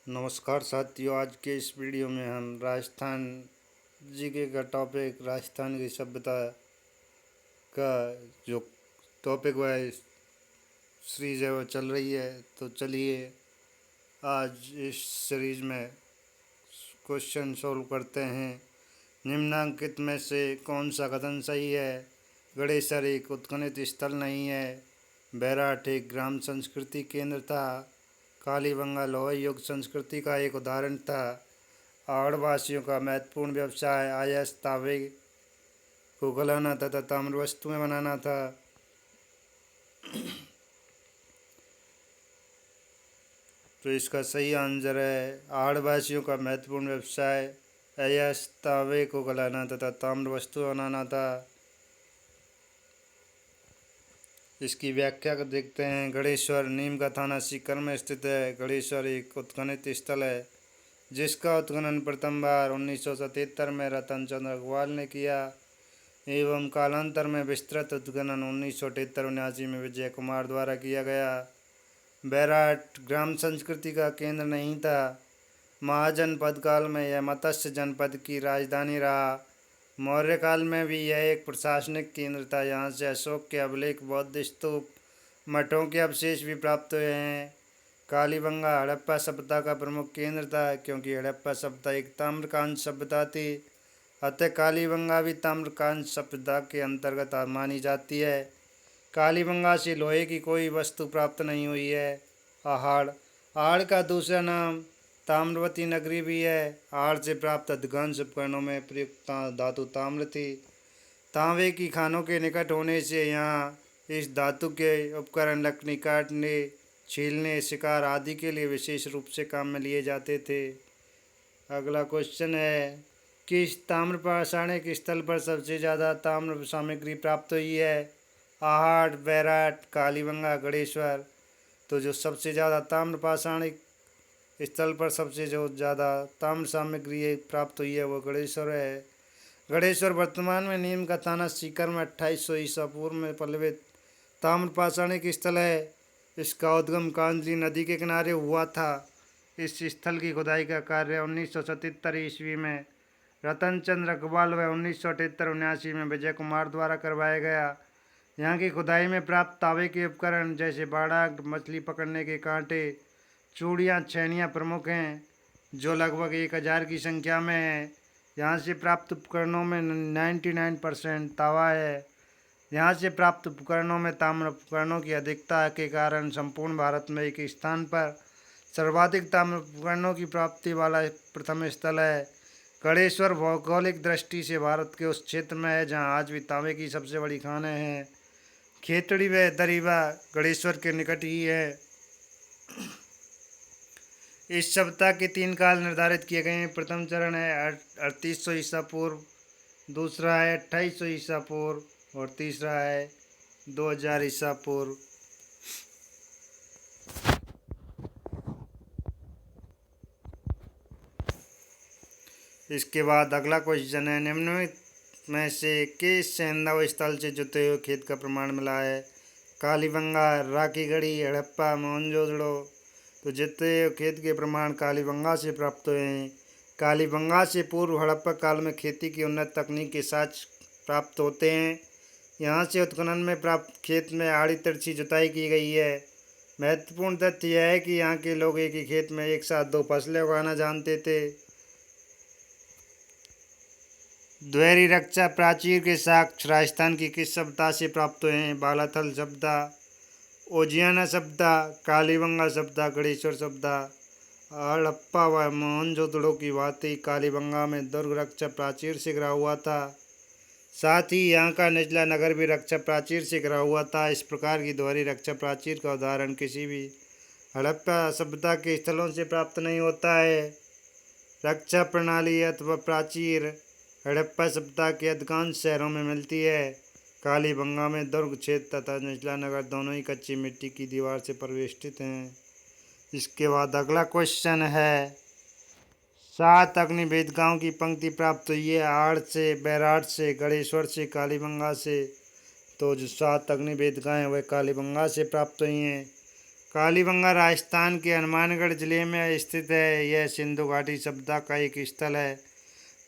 नमस्कार साथियों। आज के इस वीडियो में हम राजस्थान जीके का टॉपिक राजस्थान की सभ्यता का जो टॉपिक वह सीरीज है वो चल रही है। तो चलिए आज इस सीरीज में क्वेश्चन सॉल्व करते हैं। निम्नलिखित में से कौन सा कथन सही है? गणेशर एक उत्खनन स्थल नहीं है। बैराठ एक ग्राम संस्कृति केंद्र था। कालीबंगा लोह युग संस्कृति का एक उदाहरण था। आहड़वासियों का महत्वपूर्ण व्यवसाय आयस तांबे को गलाना तथा ताम्र वस्तुएं बनाना था। तो इसका सही आंसर है आहड़वासियों का महत्वपूर्ण व्यवसाय आयस तांबे को गलाना तथा ताम्र वस्तु बनाना था। इसकी व्याख्या को देखते हैं। गणेश्वर नीम का थाना सीकर में स्थित है। गणेश्वर एक उत्खनन स्थल है जिसका उत्खनन प्रथम बार 1977 में रतन चंद्र अग्रवाल ने किया एवं कालांतर में विस्तृत उत्खनन 1978-79 में विजय कुमार द्वारा किया गया। बैराठ ग्राम संस्कृति का केंद्र नहीं था। महाजनपद काल में यह मत्स्य जनपद की राजधानी रहा। मौर्य काल में भी यह एक प्रशासनिक केंद्र था। यहाँ से अशोक के अभिलेख, बौद्ध स्तूप, मठों के अवशेष भी प्राप्त हुए हैं। कालीबंगा हड़प्पा सभ्यता का प्रमुख केंद्र था क्योंकि हड़प्पा सभ्यता एक ताम्रकांत सभ्यता थी। अतः कालीबंगा भी ताम्रकांत सभ्यता के अंतर्गत मानी जाती है। कालीबंगा से लोहे की कोई वस्तु प्राप्त नहीं हुई है। आहड़ आहड़ का दूसरा नाम ताम्रवती नगरी भी है। आहड़ से प्राप्त अधिकांश उपकरणों में प्रयुक्त धातु ताम्र थी। तांबे की खानों के निकट होने से यहाँ इस धातु के उपकरण लकड़ी काटने, छीलने, शिकार आदि के लिए विशेष रूप से काम में लिए जाते थे। अगला क्वेश्चन है किस ताम्र पाषाणिक स्थल पर सबसे ज़्यादा ताम्र सामग्री प्राप्त हुई है? आहड़, बैराठ, कालीबंगा, गणेश्वर। तो जो सबसे ज़्यादा ताम्र पाषाणिक स्थल पर सबसे जो ज़्यादा ताम्र सामग्री प्राप्त हुई है वो गणेश्वर है। गणेश्वर वर्तमान में नीम का थाना सीकर में 2800 ईसा पूर्व में पल्लवित ताम्र पाषाणिक स्थल है। इसका उद्गम कांजली नदी के किनारे हुआ था। इस स्थल की खुदाई का कार्य 1977 ईस्वी में रतन चंद्र अग्रवाल व 1978-79 में विजय कुमार द्वारा करवाया गया। यहाँ की खुदाई में प्राप्त तांबे के उपकरण जैसे बाड़ा, मछली पकड़ने के कांटे, चूड़ियाँ, छेनियाँ प्रमुख हैं जो लगभग 1000 की संख्या में हैं। यहाँ से प्राप्त उपकरणों में 99% तांबा है। यहाँ से प्राप्त उपकरणों में ताम्र उपकरणों की अधिकता के कारण संपूर्ण भारत में एक स्थान पर सर्वाधिक ताम्र उपकरणों की प्राप्ति वाला प्रथम स्थल है। गणेश्वर भौगोलिक दृष्टि से भारत के उस क्षेत्र में है जहाँ आज भी तांबे की सबसे बड़ी खानें हैं। खेतड़ी व दरीबा गणेश्वर के निकट ही है। इस सप्ताह के 3 काल निर्धारित किए गए हैं। प्रथम चरण है 3800 ईसा पूर्व, दूसरा है 2800 ईसा पूर्व और तीसरा है 2000 ईसा पूर्व। इसके बाद अगला क्वेश्चन है निम्नलिखित में से किस सैंधव स्थल से जुते हुए खेत का प्रमाण मिला है? कालीबंगा, राखीगढ़ी, हड़प्पा, मोहनजोदड़ो। तो जुते हुए खेत के प्रमाण कालीबंगा से प्राप्त हुए हैं। कालीबंगा से पूर्व हड़प्पा काल में खेती की उन्नत तकनीक के साथ प्राप्त होते हैं। यहाँ से उत्खनन में प्राप्त खेत में आड़ी तिरछी जुताई की गई है। महत्वपूर्ण तथ्य यह है कि यहाँ के लोग एक ही खेत में एक साथ 2 फसलें उगाना जानते थे। द्वैरी रक्षा प्राचीर के साक्ष्य राजस्थान की किस सभ्यता से प्राप्त हुए हैं? बालाथल सभ्यता, ओजियाना सभ्यता, कालीबंगा सभ्यता, गणेश्वर सभ्यता। हड़प्पा व मोहनजोदड़ो की भांति कालीबंगा में दुर्ग रक्षा प्राचीर से घिरा हुआ था। साथ ही यहाँ का निचला नगर भी रक्षा प्राचीर से घिरा हुआ था। इस प्रकार की दोहरी रक्षा प्राचीर का उदाहरण किसी भी हड़प्पा सभ्यता के स्थलों से प्राप्त नहीं होता है। रक्षा प्रणाली अथवा प्राचीर हड़प्पा सभ्यता के अधिकांश शहरों में मिलती है। कालीबंगा में दुर्ग क्षेत्र तथा निचला नगर दोनों ही कच्ची मिट्टी की दीवार से परिवेष्टित हैं। इसके बाद अगला क्वेश्चन है 7 अग्निवेदिकाओं की पंक्ति प्राप्त हुई है आहड़ से, बैराठ से, गणेश्वर से, कालीबंगा से। तो जो 7 अग्निवेदिकाएँ वह कालीबंगा से प्राप्त हुई हैं। कालीबंगा राजस्थान के हनुमानगढ़ जिले में स्थित है। यह सिंधु घाटी सभ्यता का एक स्थल है।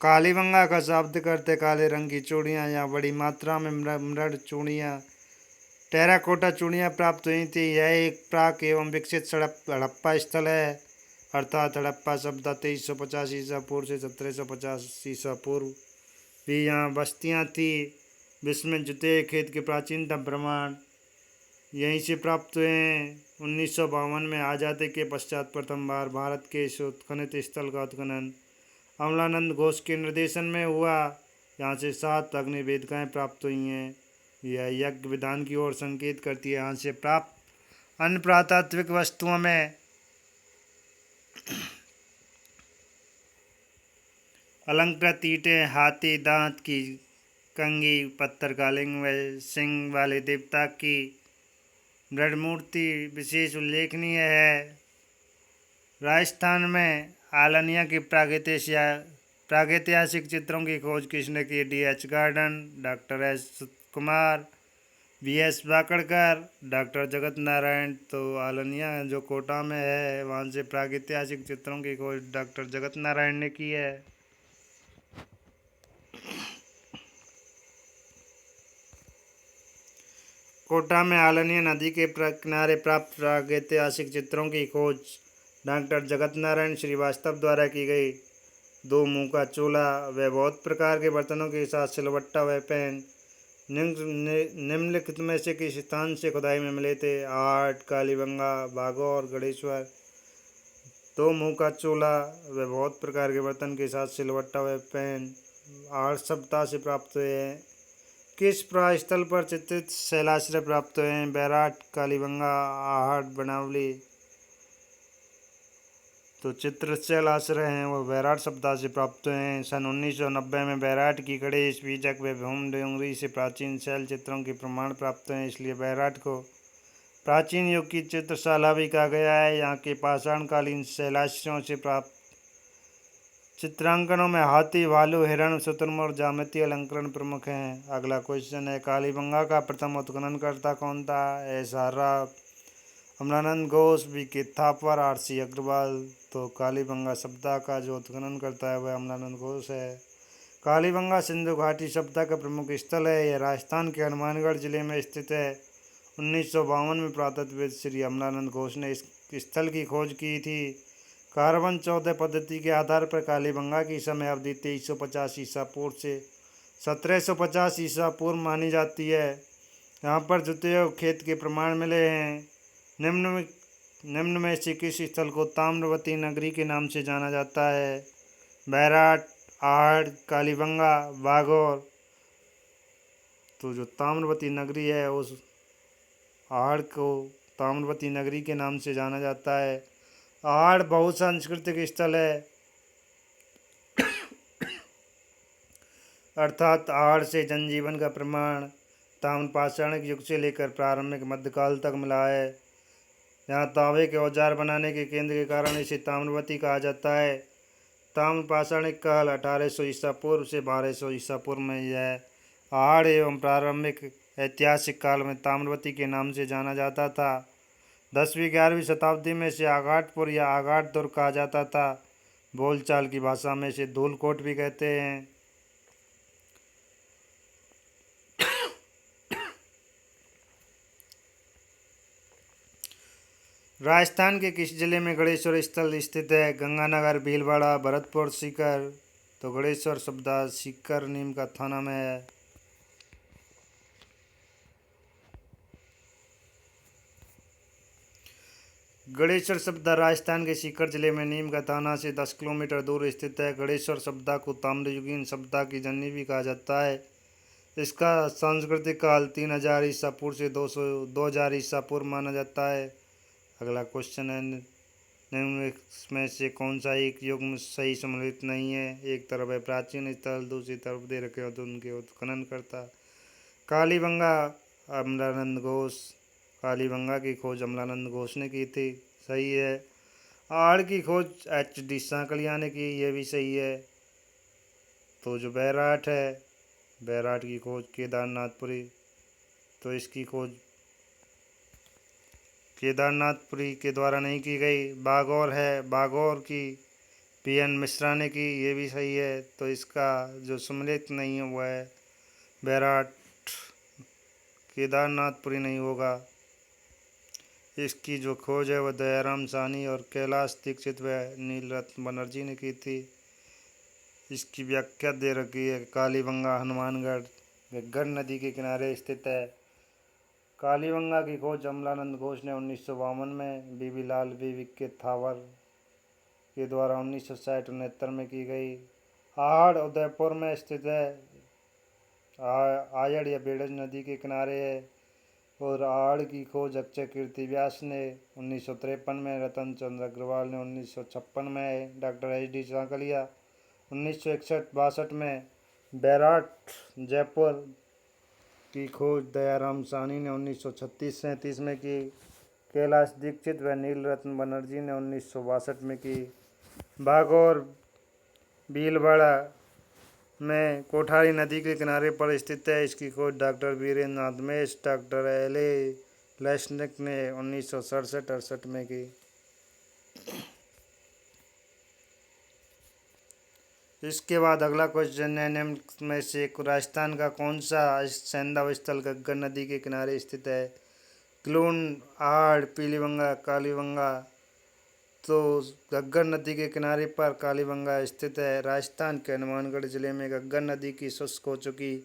कालीबंगा का शब्द करते काले रंग की चूड़ियाँ या बड़ी मात्रा में मृद चूड़ियाँ टेराकोटा चूड़ियाँ प्राप्त हुई थी। यह एक प्राक एवं विकसित हड़प्पा स्थल है, अर्थात हड़प्पा सभ्यता 2350 ईसा पूर्व से 1750 ईसा पूर्व भी यहाँ बस्तियाँ थी। विश्व में जुते खेत के प्राचीनतम प्रमाण यहीं से प्राप्त हुए हैं। 1952 में आज़ादी के पश्चात प्रथम बार भारत के इस उत्खनन स्थल का उत्खनन अमलानंद घोष के निर्देशन में हुआ। यहाँ से 7 अग्नि वेदिकाएँ प्राप्त हुई हैं। यह यज्ञ विधान की ओर संकेत करती है। यहाँ से प्राप्त अन्य पुरातात्विक वस्तुओं में अलंकृत ईंटें, हाथी दांत की कंघी, पत्थर का लिंग व सिंह वाले देवता की दृढ़ मूर्ति विशेष उल्लेखनीय है। राजस्थान में आलनिया की प्रागैतिहासिक चित्रों की खोज किसने की? D.H. Garden, doctor S Kumar, V.S. Wakadkar, doctor Jagat Narayan. तो आलनिया जो कोटा में है वहाँ से प्रागैतिहासिक चित्रों की खोज डॉक्टर जगत नारायण ने की है। कोटा में आलनिया नदी के किनारे प्राप्त प्रागैतिहासिक चित्रों की खोज डॉक्टर जगत नारायण श्रीवास्तव द्वारा की गई। 2 मुंह का चूल्हा व बहुत प्रकार के बर्तनों के साथ सिलवट्टा व पैन निम्नलिखित में से किस स्थान से खुदाई में मिले थे? आहट, कालीबंगा, बागौर, गणेश्वर। 2 मुंह का चूल्हा व बहुत प्रकार के बर्तन के साथ सिलवट्टा व पैन आहट सभ्यता से प्राप्त हुए हैं। किस प्रस्थल पर चित्रित शैलाश्रय प्राप्त हुए हैं? बैराट, कालीबंगा, आहट, बनावली। तो चित्र शैलाश्रय हैं वो बैराट सभ्यता से प्राप्त हुए हैं। सन 1990 में बैराट की गणेश, बीजक व भूम डोंगरी से प्राचीन शैल चित्रों के प्रमाण प्राप्त हुए हैं, इसलिए बैराट को प्राचीन युग की चित्रशाला भी कहा गया है। यहाँ के पाषाणकालीन शैलाश्रयों से प्राप्त चित्रांकनों में हाथी, भालू, हिरण, शुतुरमुर्ग और ज्यामितीय अलंकरण प्रमुख हैं। अगला क्वेश्चन है, कालीबंगा का प्रथम उत्खननकर्ता कौन था? S.R. Rao, Amalanand Ghosh, V.K. Thapar, R.C. Agarwal. तो कालीबंगा सभ्यता का जो उत्खनन करता है वह अमलानंद घोष है। कालीबंगा सिंधु घाटी सभ्यता का प्रमुख स्थल है। यह राजस्थान के हनुमानगढ़ जिले में स्थित है। 1952 में पुरातत्वविद श्री अमलानंद घोष ने इस स्थल की खोज की थी। कार्बन 14 पद्धति के आधार पर कालीबंगा की समय अवधि 2350 ईसा पूर्व से 1750 ईसा पूर्व मानी जाती है। यहाँ पर जुते हुए खेत के प्रमाण मिले हैं। निम्न में से किस स्थल को ताम्रवती नगरी के नाम से जाना जाता है? बैराट, आहट, कालीबंगा, बागौर। तो जो ताम्रवती नगरी है उस आहट को ताम्रवती नगरी के नाम से जाना जाता है। आहट बहुसांस्कृतिक स्थल है, अर्थात आहट से जनजीवन का प्रमाण ताम्रपाषाणिक युग से लेकर प्रारंभिक मध्यकाल तक मिला है। यहाँ तांबे के औजार बनाने के केंद्र के कारण इसे ताम्रवती कहा जाता है। ताम्रपाषाणिक काल 1800 ईसा पूर्व से 1200 ईसा पूर्व में यह आहट एवं प्रारंभिक ऐतिहासिक काल में ताम्रवती के नाम से जाना जाता था। 10वीं-11वीं शताब्दी में इसे आगाटपुर या आगाट दुर्ग कहा जाता था। बोलचाल की भाषा में इसे धूलकोट भी कहते हैं। राजस्थान के किस जिले में गणेश्वर स्थल स्थित है? गंगानगर, भीलवाड़ा, भरतपुर, सीकर। तो गणेश्वर सभ्यता सीकर नीम का थाना में है। गणेश्वर सभ्यता राजस्थान के सीकर जिले में नीम का थाना से 10 किलोमीटर दूर स्थित है। गणेश्वर सभ्यता को ताम्रयुगीन सभ्यता की जननी भी कहा जाता है। इसका सांस्कृतिक काल 3000 ईसा पूर्व से 2000 ईसा पूर्व माना जाता है। अगला क्वेश्चन है, निम्न में से कौन सा एक युग में सही सम्मिलित नहीं है? एक तरफ है प्राचीन स्थल, दूसरी तरफ दे रखे हो तो उनके उत्खनन करता। कालीबंगा अमलानंद घोष, कालीबंगा की खोज अमलानंद घोष ने की थी, सही है। आहट की खोज H.D. सांकलिया ने की, यह भी सही है। तो जो बैराट है, बैराट की खोज केदारनाथपुरी, तो इसकी खोज केदारनाथपुरी के द्वारा नहीं की गई। बागौर है, बागौर की PN मिश्रा ने की, ये भी सही है। तो इसका जो सम्मिलित नहीं है वो है बैराट, केदारनाथपुरी नहीं होगा। इसकी जो खोज है वह दयाराम साहनी और कैलाश दीक्षित व नीलरत्न बनर्जी ने की थी। इसकी व्याख्या दे रखी है। कालीबंगा हनुमानगढ़ घग्गर नदी के किनारे स्थित है। कालीबंगा की खोज अमलानंद घोष ने 1952 में बीबी लाल बीबी के थावर के द्वारा 1960-69 में की गई। आहड़ उदयपुर में स्थित है। आयड़ या बेड़ज नदी के किनारे है। और आहड़ की खोज अक्षय कीर्ति व्यास ने 1953 में, रतन चंद्र अग्रवाल ने 1956 में, डॉक्टर HD सांकलिया 1961-62 में, बैराट जयपुर की खोज दयाराम साहनी ने 1936-37 में की। कैलाश दीक्षित व नीलरत्न बनर्जी ने 1962 में की। बागौर भीलवाड़ा में कोठारी नदी के किनारे पर स्थित है। इसकी खोज डॉक्टर वीरेंद्र नाथ मेश, डॉक्टर LA लेस्निक ने 1967-68 में की। इसके बाद अगला क्वेश्चन है, निम्न में से राजस्थान का कौन सा सैंधव स्थल घग्गर नदी के किनारे स्थित है? क्लून, आहड़, पीलीबंगा, कालीबंगा। तो घग्गर नदी के किनारे पर कालीबंगा स्थित है। राजस्थान के हनुमानगढ़ जिले में घग्गर नदी की शुष्क हो चुकी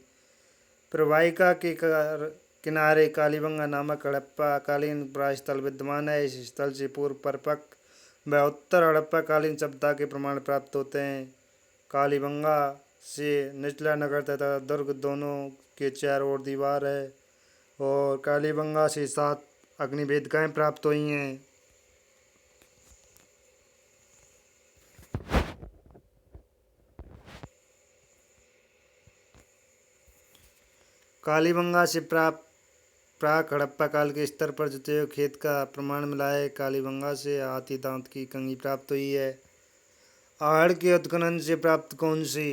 प्रवाहिका के किनारे कालीबंगा नामक हड़प्पा कालीन प्रायस्थल विद्यमान है। इस स्थल से पूर्व परपक व उत्तर हड़प्पा कालीन सभ्यता के प्रमाण प्राप्त होते हैं। कालीबंगा से निचला नगर तथा दुर्ग दोनों के चारों ओर दीवार है और कालीबंगा से 7 अग्निवेदिकाएं प्राप्त हुई हैं। कालीबंगा से प्राक हड़प्पा काल के स्तर पर जुते हुए खेत का प्रमाण मिला है। कालीबंगा से हाथी दांत की कंघी प्राप्त हुई है। आहड़ के उत्खनन से प्राप्त कौन सी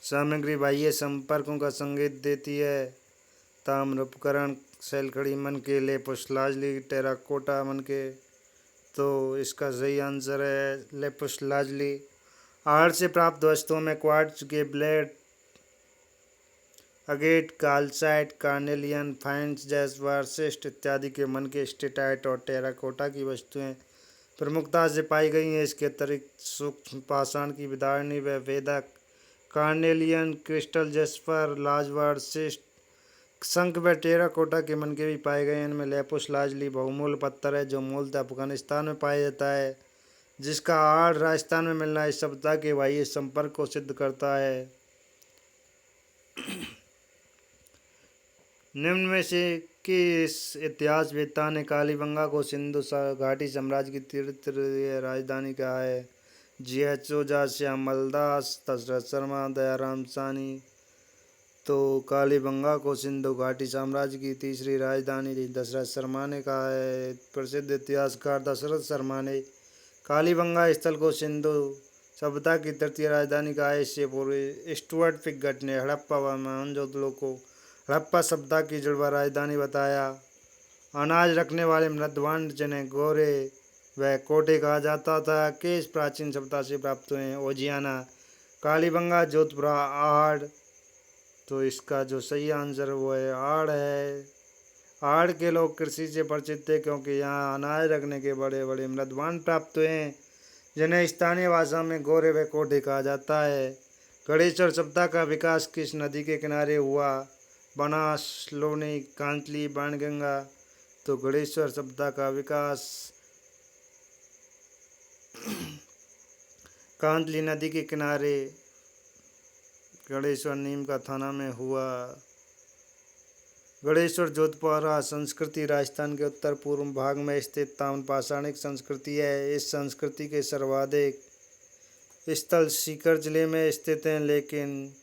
सामग्री बाह्य संपर्कों का संकेत देती है? ताम्र उपकरण, शैलखड़ी मनके, लेपुस लाजली, टेराकोटा मनके। तो इसका सही आंसर है लेपुस लाजली। आहड़ से प्राप्त वस्तुओं में क्वार्ट्ज, गेबलेट, agate, calcite, carnelian, faience, jasper, schist इत्यादि के मनके, स्टेटाइट और टेराकोटा की वस्तुएं प्रमुखता से पाई गई हैं। इसके अतिरिक्त सूक्ष्म पाषाण की विदारणी व वेदक, कार्नेलियन, क्रिस्टल, जैस्पर, लाजवार, शिस्ट, शंख व टेराकोटा के मनके भी पाए गए हैं। इनमें लेपुस लाजली बहुमूल्य पत्थर है जो मूलतः अफगानिस्तान में पाया जाता है, जिसका आहड़ राजस्थान में मिलना इस सभ्यता के बाह्य संपर्क को सिद्ध करता है। निम्न में से किस इतिहासवेत्ता ने कालीबंगा को सिंधु घाटी साम्राज्य की तृतीय राजधानी कहा है? GH ओझा, श्यामल दास, दशरथ शर्मा, दयाराम साहनी। तो कालीबंगा को सिंधु घाटी साम्राज्य की तीसरी राजधानी दशरथ शर्मा ने कहा है। प्रसिद्ध इतिहासकार दशरथ शर्मा ने कालीबंगा स्थल को सिंधु सभ्यता की तृतीय राजधानी कहा है। इससे पूर्व स्टुअर्ट पिगट ने हड़प्पा व मोहनजोदड़ो को हड़प्पा सभ्यता की जुड़वा राजधानी बताया। अनाज रखने वाले मृदवांड जिन्हें गोरे व कोटे कहा जाता था, किस प्राचीन सभ्यता से प्राप्त हुए हैं? ओजियाना, कालीबंगा, जोधपुर, आहड़। तो इसका जो सही आंसर वो है आहड़ है। आहड़ के लोग कृषि से परिचित थे क्योंकि यहाँ अनाज रखने के बड़े बड़े मृदवांड प्राप्त हुए हैं, जिन्हें स्थानीय भाषा में गोरे व कोटे कहा जाता है। गणेश्वर सभ्यता का विकास किस नदी के किनारे हुआ? बनास, लोनी, कांतली, बाणगंगा। तो गणेश्वर सभ्यता का विकास कांतली नदी के किनारे गणेश्वर नीम का थाना में हुआ। गणेश्वर जोधपुरा संस्कृति राजस्थान के उत्तर पूर्व भाग में स्थित ताम्रपाषाणिक संस्कृति है। इस संस्कृति के सर्वाधिक स्थल सीकर जिले में स्थित हैं, लेकिन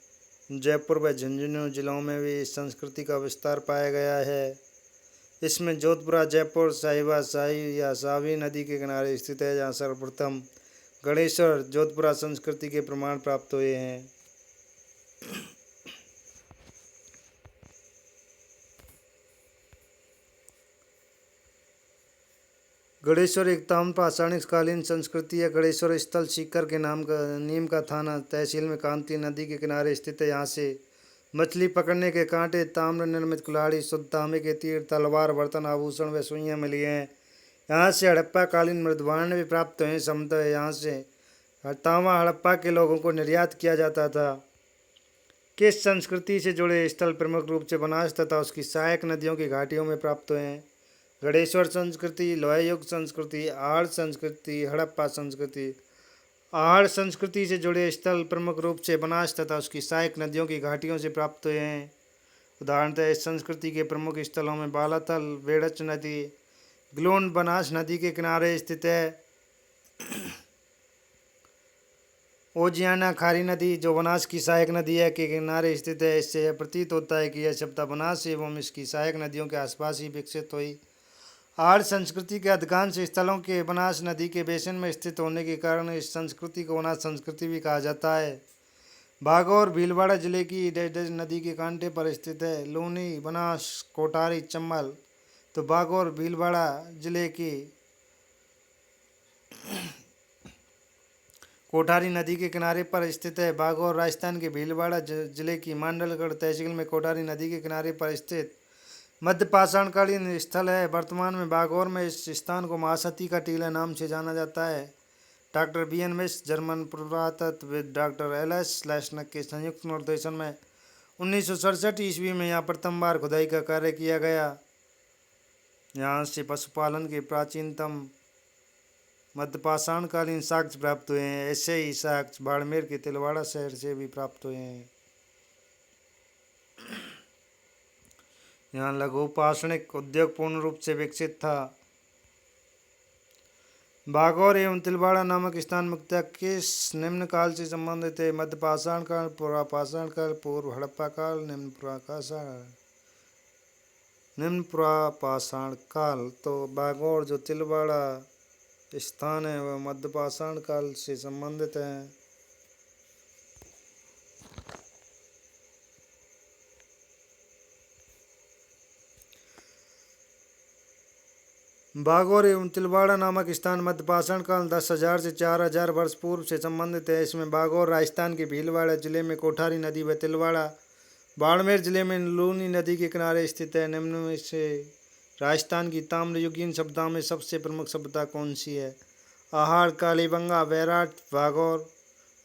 जयपुर व झुंझुनू जिलों में भी इस संस्कृति का विस्तार पाया गया है। इसमें जोधपुरा जयपुर साहिबा शाही या सावी नदी के किनारे स्थित है, जहाँ सर्वप्रथम गणेश्वर जोधपुरा संस्कृति के प्रमाण प्राप्त हुए हैं। गणेश्वर एक ताम्रपाषाणिक कालीन संस्कृति है। गणेश्वर स्थल सीकर के नीम का थाना तहसील में कांती नदी के किनारे स्थित है। यहाँ से मछली पकड़ने के कांटे, ताम्र निर्मित कुल्हाड़ी, शुद्ध तांबे के तीर, तलवार, बर्तन, आभूषण व सुइयाँ मिली हैं। यहाँ से हड़प्पा कालीन मृदभांड भी प्राप्त हुए। समतः यहाँ से तांबा हड़प्पा के लोगों को निर्यात किया जाता था। किस संस्कृति से जुड़े स्थल प्रमुख रूप से बनास तथा उसकी सहायक नदियों की घाटियों में प्राप्त हुए हैं? गणेश्वर संस्कृति, लोह युग संस्कृति, आहड़ संस्कृति, हड़प्पा संस्कृति। आहड़ संस्कृति से जुड़े स्थल प्रमुख रूप से बनास तथा उसकी सहायक नदियों की घाटियों से प्राप्त हुए हैं। उदाहरणतः इस संस्कृति के प्रमुख स्थलों में बालाथल, वेड़च नदी, ग्लोन बनास नदी के किनारे स्थित है। ओजियाना खारी नदी जो बनास की सहायक नदी है के किनारे स्थित है। इससे यह प्रतीत होता है कि यह सभ्यता बनास एवं इसकी सहायक नदियों के आसपास ही विकसित हुई। आहड़ संस्कृति के अधिकांश स्थलों के बनास नदी के बेसिन में स्थित होने के कारण इस संस्कृति को बनास संस्कृति भी कहा जाता है। बागौर भीलवाड़ा जिले की डेज नदी के कांटे पर स्थित है। लूनी, बनास, कोठारी, चंबल। तो बागौर भीलवाड़ा जिले की कोठारी नदी के किनारे पर स्थित है। बागौर राजस्थान के भीलवाड़ा जिले की मांडलगढ़ तहसील में कोठारी नदी के किनारे पर स्थित मध्य पाषाणकालीन स्थल है। वर्तमान में बागौर में इस स्थान को महासती का टीला नाम से जाना जाता है। Doctor B N. मिश्र, जर्मन पुरातत्वविद डॉक्टर एल.एस. श्लेस्नक के संयुक्त निर्देशन में 1967 ईस्वी में यहाँ प्रथम बार खुदाई का कार्य किया गया। यहाँ से पशुपालन के प्राचीनतम मध्यपाषाणकालीन साक्ष्य प्राप्त हुए हैं। ऐसे ही साक्ष्य बाड़मेर के तिलवाड़ा शहर से भी प्राप्त हुए हैं। यहाँ लघु पाषाणिक उद्योग पूर्ण रूप से विकसित था। बागौर एवं तिलवाड़ा नामक स्थान मुख्यतः किस निम्न काल से संबंधित है? मध्य पाषाण काल, पुरापाषाण काल, पूर्व हड़प्पा काल, निम्न पुरापाषाण काल। तो बागौर जो तिलवाड़ा स्थान है वह मध्य पाषाण काल से संबंधित है। बागौर एवं तिलवाड़ा नामक स्थान मध्य पाषाण काल 10,000 से 4,000 वर्ष पूर्व से संबंधित है। इसमें बागौर राजस्थान के भीलवाड़ा जिले में कोठारी नदी व तिलवाड़ा बाड़मेर जिले में लूनी नदी के किनारे स्थित है। निम्न में से राजस्थान की ताम्रयुगीन सभ्यता में सबसे प्रमुख सभ्यता कौन सी है? आहड़, कालीबंगा, बैराट, बागौर।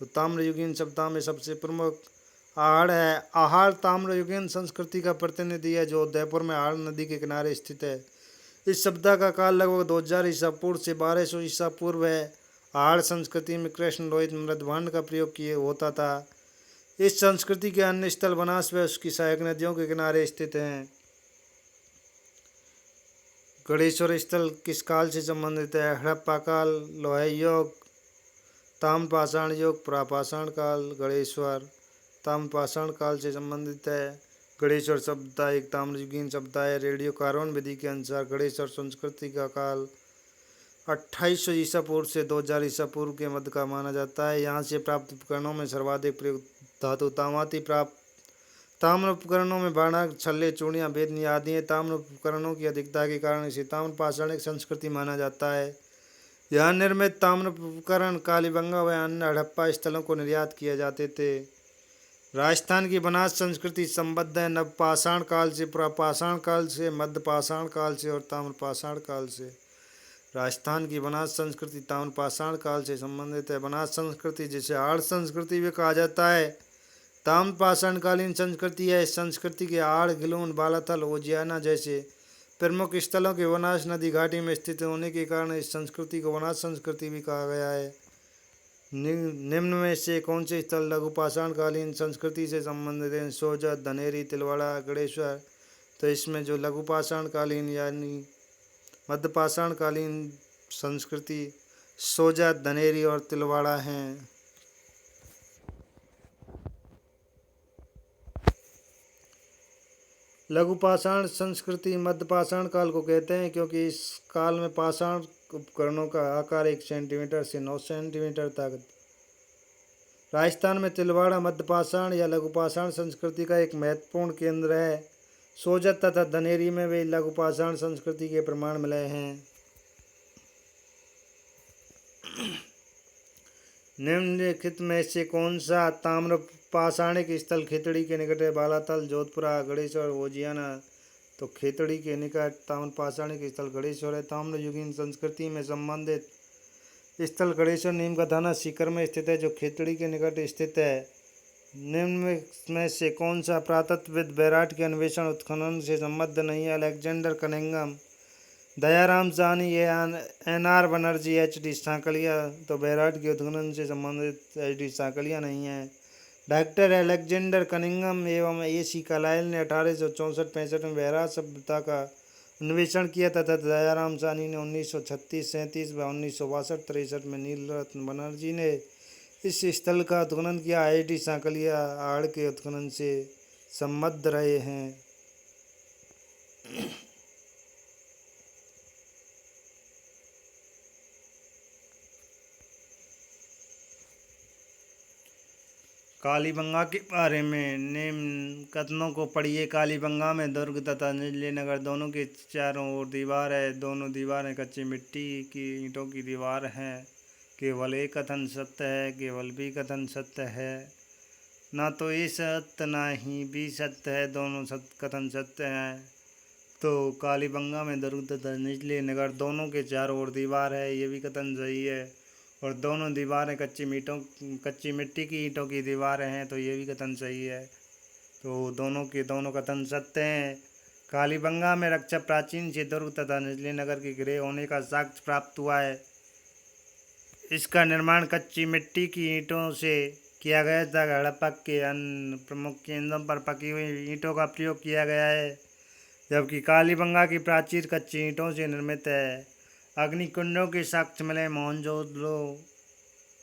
तो ताम्रयुगीन सभ्यता में सबसे प्रमुख आहड़ है। आहड़ ताम्रयुगीन संस्कृति का प्रतिनिधि है जो उदयपुर में आहड़ नदी के किनारे स्थित है। इस सभ्यता का काल लगभग 2000 ईसा पूर्व से 1200 ईसा पूर्व है। आहड़ संस्कृति में कृष्ण लोहित मृदभांड का प्रयोग किए होता था। इस संस्कृति के अन्य स्थल बनास व उसकी सहायक नदियों के किनारे स्थित हैं। गणेश्वर स्थल किस काल से संबंधित है? हड़प्पा काल, लोह युग, ताम्रपाषाण युग, पुरापाषाण काल। गणेश्वर ताम्रपाषाण काल से संबंधित है। गणेश्वर सभ्यता एक ताम्रयुगीन सभ्यता है। रेडियो कार्बन विधि के अनुसार गणेश्वर संस्कृति का काल 2800 ईसा पूर्व से 2000 ईसा पूर्व के मध्य का माना जाता है। यहाँ से प्राप्त उपकरणों में सर्वाधिक प्रयुक्त धातु तामाती प्राप्त। ताम्र उपकरणों में बाणक, छल्ले, चूड़ियाँ, बेदनी आदि हैं। ताम्र उपकरणों की अधिकता के कारण इसे ताम्र पाषाणिक संस्कृति माना जाता है। यहाँ निर्मित ताम्र उपकरण कालीबंगा व अन्य हड़प्पा स्थलों को निर्यात किए जाते थे। राजस्थान की बनास संस्कृति संबद्ध है नवपाषाण काल से, पुरापाषाण काल से, मध्य पाषाण काल से और ताम्रपाषाण काल से। राजस्थान की बनास संस्कृति ताम्रपाषाण काल से संबंधित है। बनास संस्कृति जिसे आहड़ संस्कृति भी कहा जाता है ताम्रपाषाणकालीन संस्कृति है। इस संस्कृति के आहड़, गिलोन, बालाथल, ओजियाना जैसे प्रमुख स्थलों के बनास नदी घाटी में स्थित होने के कारण इस संस्कृति को बनास संस्कृति भी कहा गया है। निम्न में से कौन से स्थल लघु पाषाणकालीन संस्कृति से संबंधित हैं? सोजत, धनेरी, तिलवाड़ा, गणेश्वर। तो इसमें जो लघु पाषाणकालीन यानी मध्य पाषाणकालीन संस्कृति सोजत, धनेरी और तिलवाड़ा हैं। लघु पाषाण संस्कृति मध्य पाषाण काल को कहते हैं क्योंकि इस काल में पाषाण उपकरणों का आकार 1 सेंटीमीटर से 9 सेंटीमीटर तक। राजस्थान में तिलवाड़ा मध्य पाषाण या लघु पाषाण संस्कृति का एक महत्वपूर्ण केंद्र है। सोजत तथा धनेरी में वे लघु पाषाण संस्कृति के प्रमाण मिले हैं। निम्नलिखित में से कौन सा ताम्र पाषाणिक स्थल खेतड़ी के निकट है? बालातल, जोधपुरा, गणेश्वर, वोजियाना। तो खेतड़ी के निकट ताम्र पाषाणिक स्थल गणेश्वर है। ताम्रयुगीन संस्कृति में संबंधित स्थल गणेश्वर नीम का थाना सीकर में स्थित है, जो खेतड़ी के निकट स्थित है। निम्न में से कौन सा पुरातत्वविद बैराट के अन्वेषण उत्खनन से संबद्ध नहीं है? Alexander Cunningham, Dayaram Sahni, N R Banerji, H D Sankalia. तो बैराट के उत्खनन से संबंधित एच डी सांकलिया नहीं है। डॉक्टर अलेक्जेंडर कनिंघम एवं ए.सी. कार्लाइल ने 1864-65 में बैराट सभ्यता का अन्वेषण किया तथा दयाराम साहनी ने 1936-37 व 1962-63 में नीलरत्न बनर्जी ने इस स्थल का उत्खनन किया। एच.डी. सांकलिया आड़ के उत्खनन से संबद्ध रहे हैं। कालीबंगा के बारे में निम्न कथनों को पढ़िए। कालीबंगा में दुर्ग तथा निजली नगर दोनों के चारों ओर दीवार है। दोनों दीवारें कच्ची मिट्टी की ईंटों की दीवार हैं। केवल एक कथन सत्य है, केवल भी कथन सत्य है। ना तो ये सत्य ना ही भी सत्य है, दोनों कथन सत्य हैं। तो कालीबंगा में दुर्ग तथा निजली नगर दोनों के चारों ओर दीवार है, ये भी कथन सही है। और दोनों दीवारें कच्ची मिट्टी की ईंटों की दीवारें हैं, तो ये भी कथन सही है। तो दोनों के दोनों कथन सत्य हैं। कालीबंगा में रक्षा प्राचीन से दुर्ग तथा निजली नगर के घिरे होने का साक्ष्य प्राप्त हुआ है। इसका निर्माण कच्ची मिट्टी की ईंटों से किया गया था। हड़प्पा के अन्य प्रमुख केंद्रों पर पकी हुई ईंटों का प्रयोग किया गया है, जबकि कालीबंगा की प्राचीर कच्ची ईंटों से निर्मित है। अग्निकुंडों के साक्ष्य मिले मोहनजोदड़ो,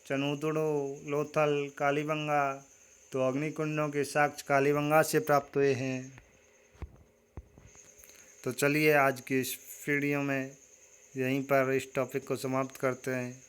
चनूतड़ो, लोथल, कालीबंगा। तो अग्निकुंडों के साक्ष्य कालीबंगा से प्राप्त हुए हैं। तो चलिए आज की इस वीडियो में यहीं पर इस टॉपिक को समाप्त करते हैं।